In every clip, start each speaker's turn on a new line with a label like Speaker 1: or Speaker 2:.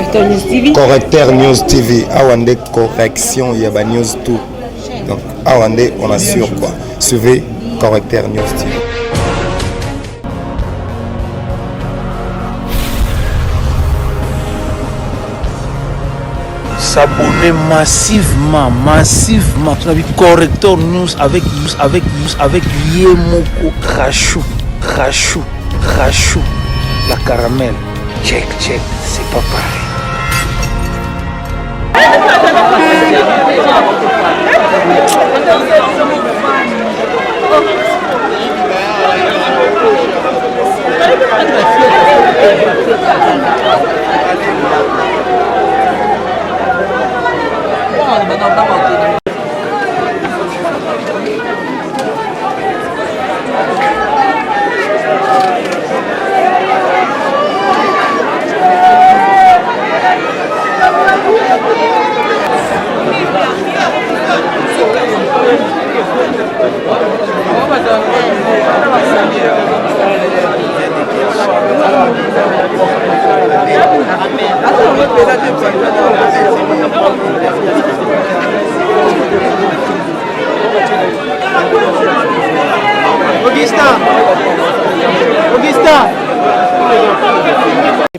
Speaker 1: Correcteur News TV.
Speaker 2: Correcteur News TV. Awande correction, il y a news tout. Donc, Awande, on assure quoi. Suivez Correcteur News TV.
Speaker 3: S'abonner massivement. Tu as vu Correcteur News avec Yemoko Crachou. La caramel. Check, c'est pas pareil.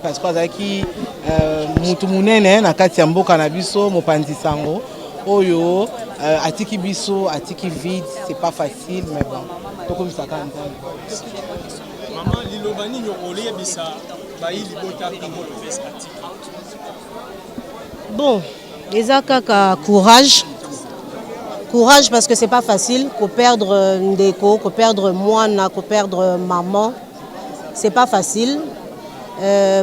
Speaker 4: Parce que mutu munene na kati ya mboka na biso mopanzi sango oyo atiki biso atiki vide, c'est pas facile mais bon toko misaka nzambe.
Speaker 5: Maman lilobani nyokole yebisa ba libota kombo le fes atiki.
Speaker 6: Bon, eza kaka courage parce que c'est pas facile ko perdre ndeko, ko perdre mwana, ko perdre maman. C'est pas facile.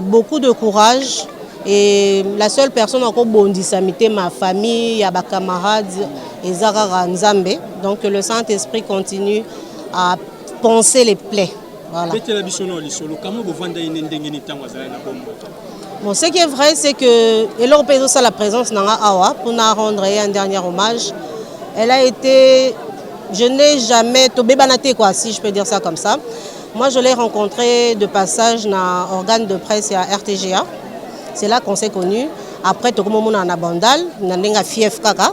Speaker 6: Beaucoup de courage et la seule personne encore bondisamité, ma famille, ma camarades et Zara Nzambe. Donc le Saint-Esprit continue à penser les plaies. Voilà. Bon, ce qui est vrai, c'est que la présence Nanga Awa pour nous rendre un dernier hommage. Elle a été, je n'ai jamais tobébanaté quoi, si je peux dire ça comme ça. Moi, je l'ai rencontré de passage dans l'organe de presse à RTGA. C'est là qu'on s'est connus. Après, tout le monde en a bandal, on a fief kaka.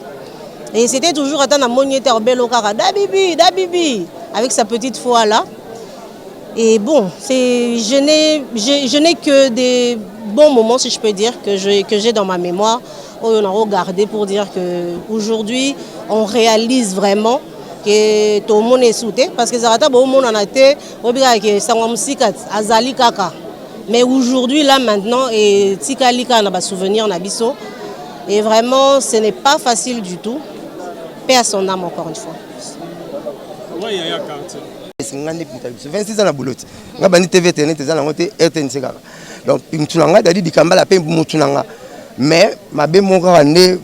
Speaker 6: Et c'était toujours à la monnaie Belo kaka, da bibi, avec sa petite foi là. Et bon, je n'ai que des bons moments, si je peux dire, que j'ai dans ma mémoire, où on a regardé pour dire qu'aujourd'hui, on réalise vraiment que tout le monde est soutenu parce que Zarata tout le monde en a été que Sangomsikat Azali Kaka mais aujourd'hui là maintenant et Tikalika on a souvenir na biso et vraiment ce n'est pas facile du tout. Paix à son âme encore une fois.
Speaker 5: Ouais, il y a carte.
Speaker 7: 26 ans na boulot. Nga bani TV internet za na ngote RTNC kaka. Donc imtunanga dali dikambala pe mutunanga. Mais mabe monga ande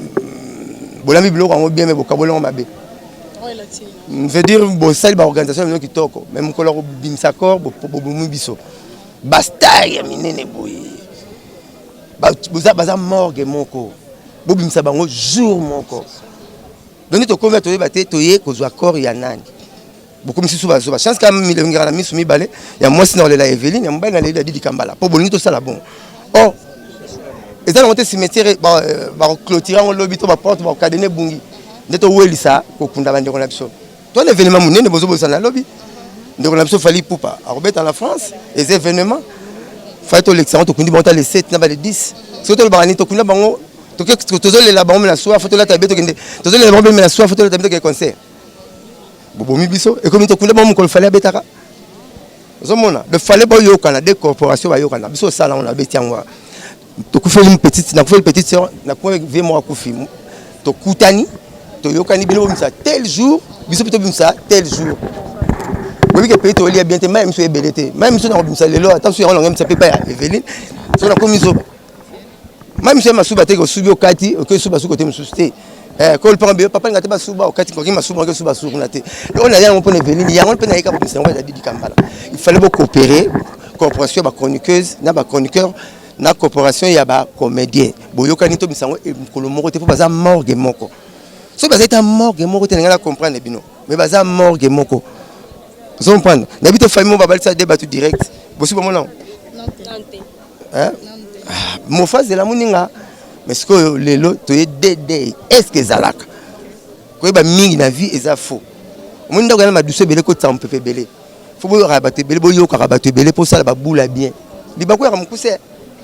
Speaker 7: bolami biloko ngo bien mais bokabolongo mabe. Je veux dire, bon, ça, l'organisation qui toque, même quand on bimsa accord, bon, biso. Basta, y a minene boy. Baza morgue moko. Bo bimsa bango jour moko. Donc to convert to baté to yé ko zo accord ya nani. Beaucoup misi suba suba. Chance quand même ngara na misu mi balé, ya moi sino la Evelyne, ya mbana le di Kambala. Po bonito ça la bon. Oh. Et ça monter cimetière ba clôturer on lobby to ba porte ba cadener bungi. Neto welisa ko kunda bande na biso. Toi l'événement munene bozo bozo na lobby. Donc on a biso fali poupa. A Robert en la France, les événements fait to l'excellent to kundi bonta les 7 na ba les 10. Surtout le barani to kunda bango to ke to zole la bango na soa photo la tabeto kende. To zole la bango na soa photo la tabeto ke concert. Bobo mi biso et comme to kunda bango ko fali betaka. Zomona, le fallait ba yo kana des corporations ba yo kana biso sala on a betiangwa. To ku fait une petite sœur na ko vie moi ku fi. To kutani to yokani bilo bimsa tel jour biso pito bimsa tel jour bobi ke pays to lia bien te même so ebelete même so na bimsa lelo attention on ngam sa pepa ya Evelyne so na komizo même so masuba te ko subi okati ok suba su côté msusté ko le prend bien papa ngate ba suba okati ko ma suba ko suba su na te on a rien pour Evelyne ya on peut na eka bimsa ngwa di Kambala il fallait beaucoup coopérer coopération ba chroniqueuse na ba chroniqueur na coopération ya ba comédien boyokani to bimsa ngo ko lo moko te po baza morgue moko. Si vous êtes mort, vous allez comprendre. Mais vous êtes mort, vous allez comprendre. N'habitez pas famille, on va ça débattre direct. Vous savez comment non? Mon phase de la moninga. Mais ce que les lots, tu es dédé. Est-ce que zalaka? Quoi bah mingi na vie est faux. Mon nda gana ma douce belé ko tsampe pe belé. Faut boyo rabaté belé boyo ka rabaté belé pour ça la baboula bien. Li ba ko ya mukuse.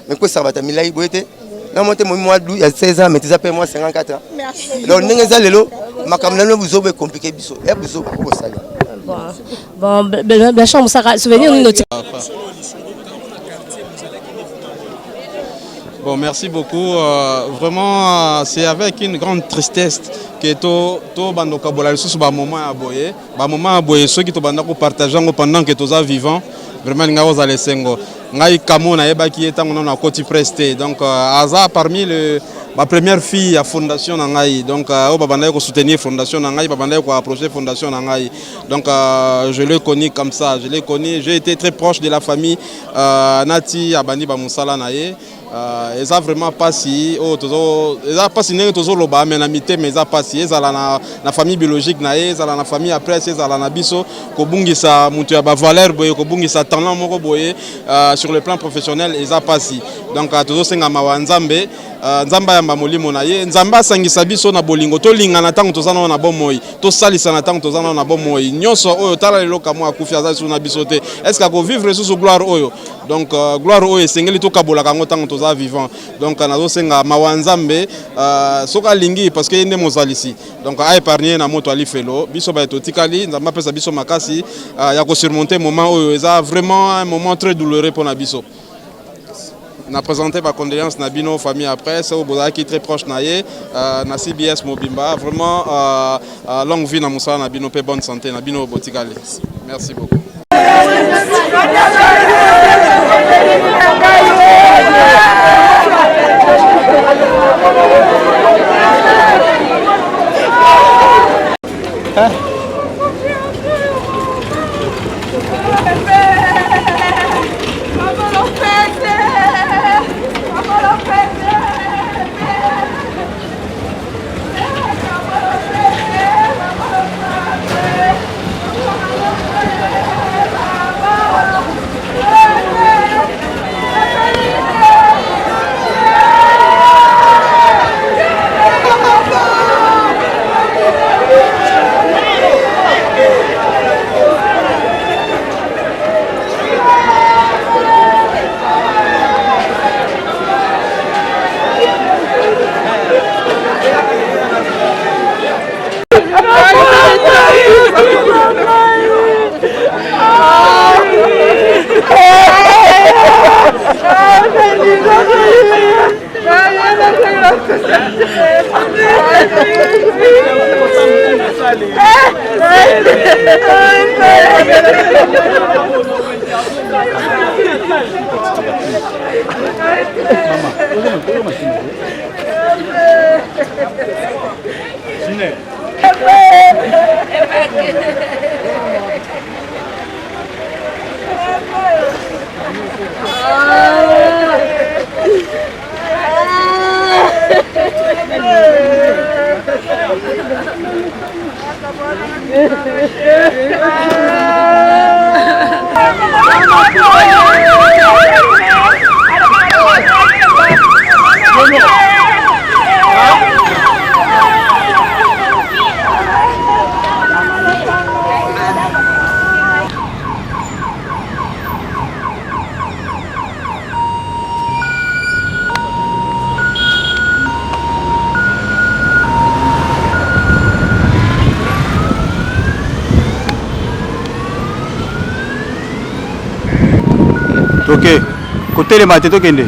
Speaker 7: Mais ko sabata milai boyete. Na monte mo moi il y a 16 ans mais tu appelles moi 54 ans. Merci. Donc n'engeza lelo makamna no buzo be compliqué biso. Ya buzo ba ko sali.
Speaker 1: Bon bien chambre ça souvenir nous noter.
Speaker 8: Bon, merci beaucoup. Vraiment, c'est avec une grande tristesse que to bando kabola sous ba moment à boyer, ceux qui to banda ko partager pendant que tous vivants. Vraiment nga oza lesengo. Ngai kamo na yeba ki etango na koti presté. Donc Aza parmi ma première fille à fondation na ngai. Donc o babanda ko soutenir fondation na ngai, babanda ko approcher fondation na ngai. Donc je l'ai connu comme ça, j'ai été très proche de la famille Nati Abani ba musala na ye. Eza vraiment pas si eza pas si nenge tozo loba mais na mité mais eza pas si ezala na famille biologique na ye, ezala na famille après ezala na biso ko bungisa mutu ya ba valeur boye ko bungisa talent moko boye sur le plan professionnel eza pas si. Donc tozo senga mawa nzambe nzamba ya molimo na ye nzamba sangisa biso na bolingo to linga na tango tozana na bomoi to salisa na tango tozana na bomoi nyonso oyo tala lelo kamo akufi aza sur na biso te est-ce que ko vivre sous gloire oyo donc gloire oyo sengeli to kabola kango tango toza vivant donc nazo senga mawanzambe soka lingi parce que yende mozalisi donc a épargner na moto ali felo biso ba to tikali nzamba pesa biso makasi ya ko surmonter moment oyo eza vraiment un moment très douloureux pour na biso. Na présenté ma condoléance na bino famille après c'est au Bozaki très proche naie na CBS Mobimba vraiment longue vie na musala na bino pe bonne santé na bino botikali. Merci beaucoup.
Speaker 9: Ok, côté les matés, tu kende.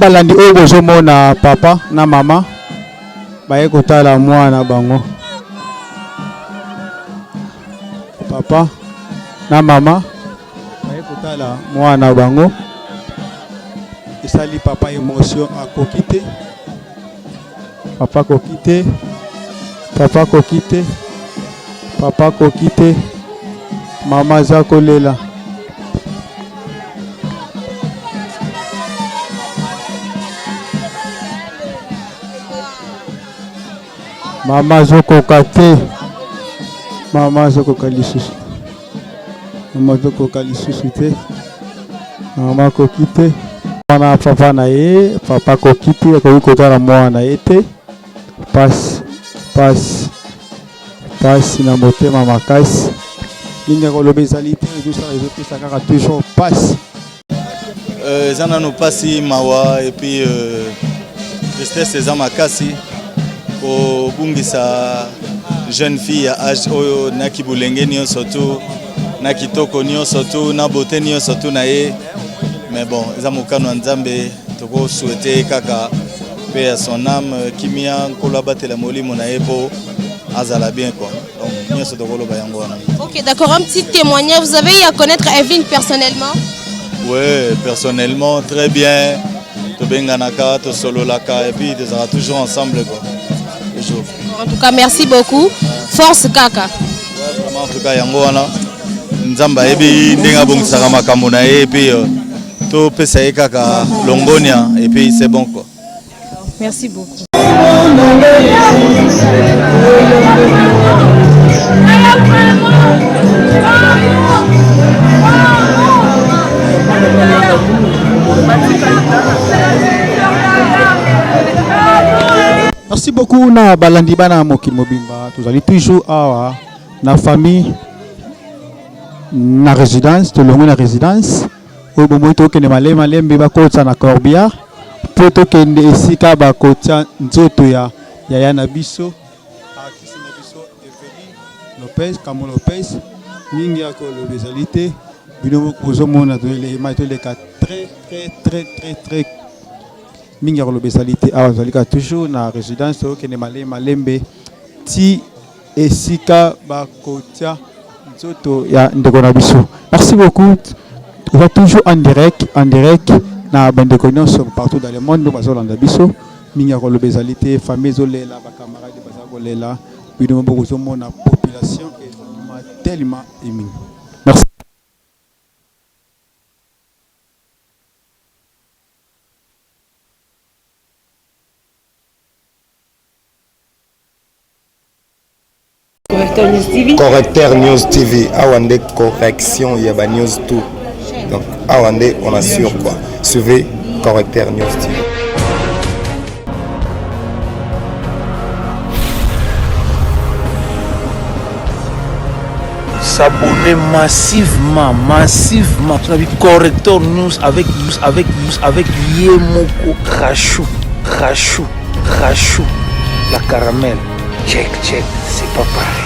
Speaker 9: balandi oyo bozomona papa na mama baye kotala mwana bango. Papa na mama baye kotala mwana bango. Esali papa émotion akoki te. Papa koki te. Papa koki te. Papa koki te. Mama aza kolela. Mama zokoka te. Mama zokoka lisusu. Mama zokoka lisusu te. Mama koki te. Mwana papa na ye, papa koki te, akoki kotala mwana na ye te. Pasi na motema makasi. Linga koloba ezali te, ezopesa kaka toujours pasi.
Speaker 10: Eza nano pasi mawa et puis tristesse eza makasi kobungisa jeune fille ya âge oyo na kibulenge nyonso tu na kitoko nyonso tu na beauté nyonso tu na ye. Mais bon, eza mokano ya Nzambe toko souhaiter kaka paix à son âme kimia nkolo abatela molimo na ye po azala bien quoi. Donc nyonso tokoloba yango wana.
Speaker 11: Ok, d'accord, un petit témoignage. Vous avez eu à connaître Evelyne personnellement?
Speaker 10: Oui, personnellement, très bien. Tobenganaka, Tosololaka, et puis ils seront toujours ensemble quoi. Toujours.
Speaker 11: En tout cas, merci beaucoup. Force Kaka.
Speaker 10: Ouais, vraiment, en tout cas, yango wana. Nzamba ebi ndenga bongisaka makambo na ye et puis to pesa ye kaka longonia et puis c'est bon quoi.
Speaker 11: Merci beaucoup.
Speaker 9: Merci beaucoup na balandi bana mokili mobimba. Tozali toujours awa na famille na résidence, tolongo na résidence. Oyo bomoi tokende malembe bakotsa na Corbia. Po tokende esika bakotsa nzoto ya yaya na biso. Artiste na biso Evelyne Lopez, Kamo Lopez. Mingi ya koloba ezali te. Bino kozomona toleka très mingi ya koloba ezali te. Awa tozalika toujours na résidence tokende malembe ti esika bakotsa nzoto ya ndeko na biso. Merci beaucoup. On va toujours en direct na bandeko nyonso partout dans le monde bazolanda biso. Mingi ya koloba ezali te, famille zolela, ba camarades bazakolela, bino bokozomona population tellement émue. Merci.
Speaker 2: Correcteur News TV, Awande correction, il y a ba news tout. Donc Awande, on assure quoi. Suivez Correcteur News TV.
Speaker 3: S'abonner massivement. Tu as vu Correcteur News avec Yemoko Krachou. La caramel. Check, c'est pas pareil.